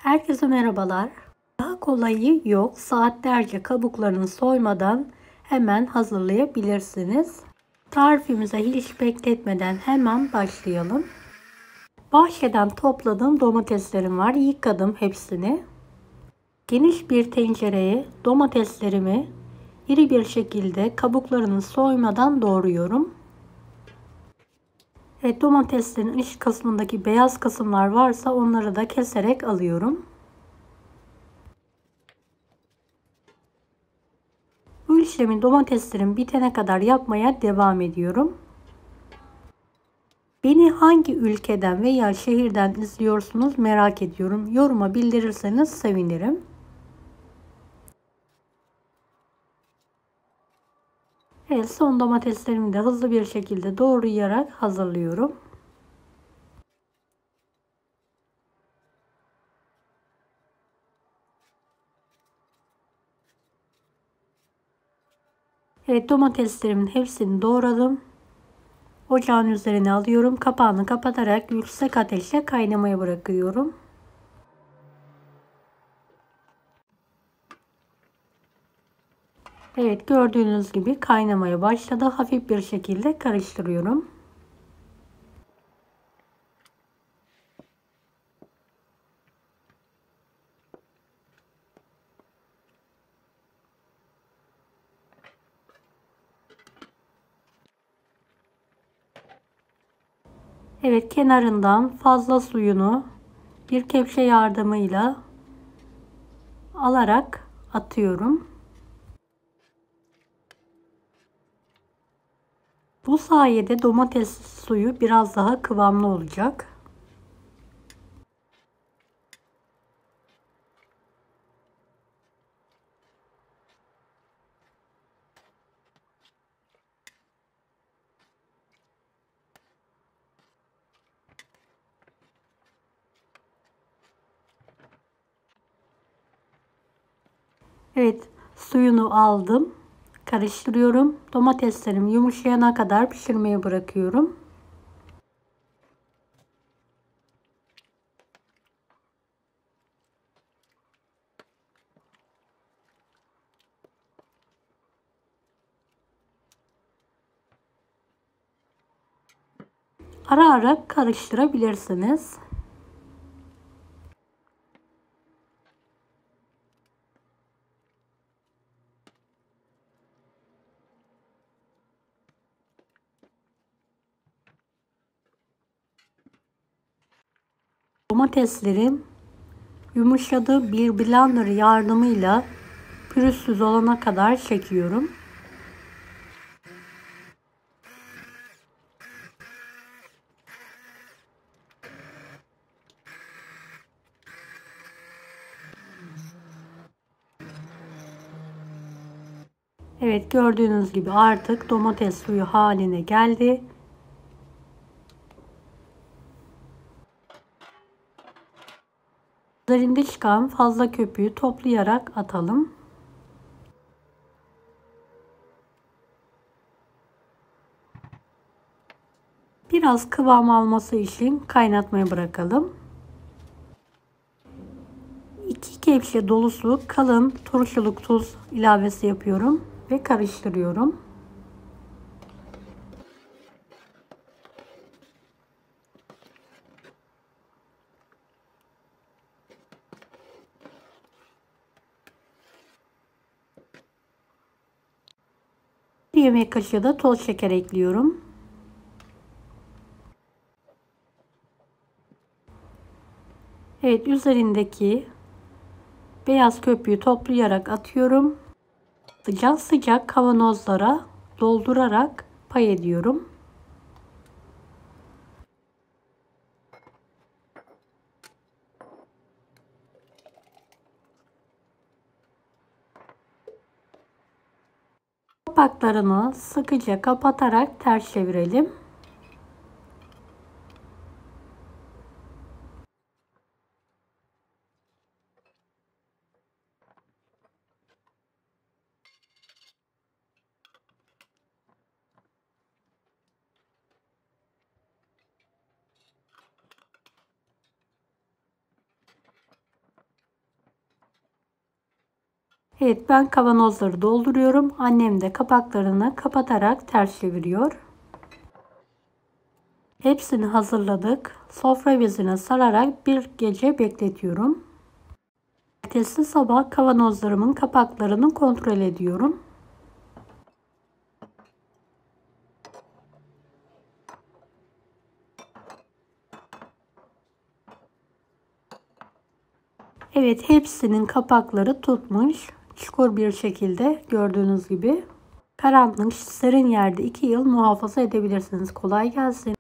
Herkese merhabalar. Daha kolayı yok. Saatlerce kabuklarını soymadan hemen hazırlayabilirsiniz. Tarifimize hiç bekletmeden hemen başlayalım. Bahçeden topladığım domateslerim var. Yıkadım hepsini. Geniş bir tencereye domateslerimi iri bir şekilde kabuklarını soymadan doğruyorum. Domateslerin iç kısmındaki beyaz kısımlar varsa onları da keserek alıyorum. Bu işlemi domateslerim bitene kadar yapmaya devam ediyorum. Beni hangi ülkeden veya şehirden izliyorsunuz merak ediyorum. Yoruma bildirirseniz sevinirim. Son domateslerimi de hızlı bir şekilde doğrayarak hazırlıyorum. Domateslerimin hepsini doğradım. Ocağın üzerine alıyorum. Kapağını kapatarak yüksek ateşte kaynamaya bırakıyorum. Gördüğünüz gibi kaynamaya başladı. Hafif bir şekilde karıştırıyorum. Kenarından fazla suyunu bir kepçe yardımıyla alarak atıyorum. Bu sayede domates suyu biraz daha kıvamlı olacak. Suyunu aldım. Karıştırıyorum. Domateslerim yumuşayana kadar pişirmeye bırakıyorum. Ara ara karıştırabilirsiniz. Domateslerim yumuşadı. Bir blender yardımıyla pürüzsüz olana kadar çekiyorum. Gördüğünüz gibi artık domates suyu haline geldi. Üzerinde çıkan fazla köpüğü toplayarak atalım. Biraz kıvam alması için kaynatmaya bırakalım. 2 kepçe dolusu kalın turşuluk tuz ilavesi yapıyorum ve karıştırıyorum. Bir yemek kaşığı da toz şeker ekliyorum. Üzerindeki beyaz köpüğü toplayarak atıyorum. Sıcak sıcak kavanozlara doldurarak pay ediyorum. Kapaklarını sıkıca kapatarak ters çevirelim. Evet, ben kavanozları dolduruyorum. Annem de kapaklarını kapatarak ters çeviriyor. Hepsini hazırladık. Sofra bezine sararak bir gece bekletiyorum. Ertesi sabah kavanozlarımın kapaklarını kontrol ediyorum. Evet, hepsinin kapakları tutmuş. Çukur bir şekilde gördüğünüz gibi. Karanlık, serin yerde 2 yıl muhafaza edebilirsiniz. Kolay gelsin.